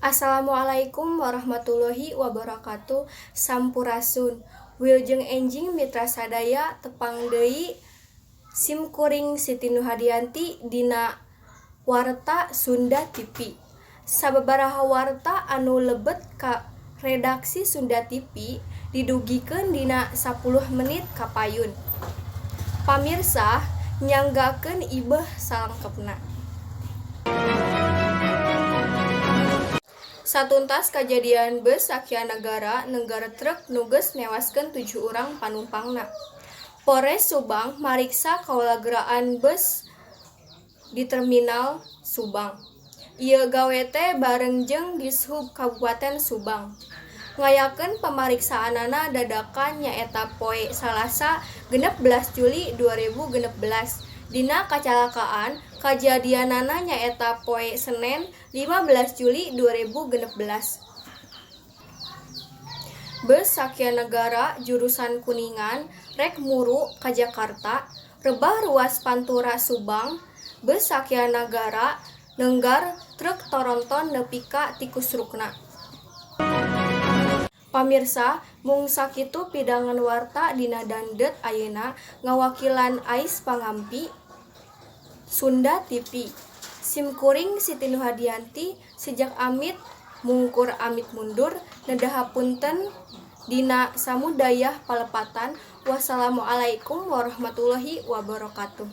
Assalamualaikum warahmatullahi wabarakatuh. Sampurasun. Wilujeng enjing mitra sadaya tepang deui simkuring Siti Nuhadianti dina Warta Sunda TV. Sababaraha warta anu lebet ka redaksi Sunda TV didugikeun dina 10 menit kapayun. Pamirsa, nyanggakeun ibeh salengkepna. Satuntas kajadian beus sakia negara truk nuges newaskeun 7 urang panumpangna. Polres Subang mariksa kaulageraan beus di terminal Subang. Ieu gawe teh bareng jeung Dishub Kabupaten Subang. Ngayakeun pamariksaanana dadakan nyaeta poe Salasa 16 Juli 2016. Dina kacelakaan kajadianana nyaeta poe Senen 15 Juli 2016. Beus sakia negara jurusan Kuningan rek muru ka Jakarta, rebah ruas Pantura Subang. Beus sakia negara neunggar truk toronton nepi ka tikusrukna. Pamirsa, mung sakitu pidangan warta dina Dandeut ayeuna ngawakilan Ais Pangampi, Sunda TV. Simkuring Siti Nuhadianti sejak amit mungkur amit mundur nedahapunten dina samudayah palepatan. Wassalamualaikum warahmatullahi wabarakatuh.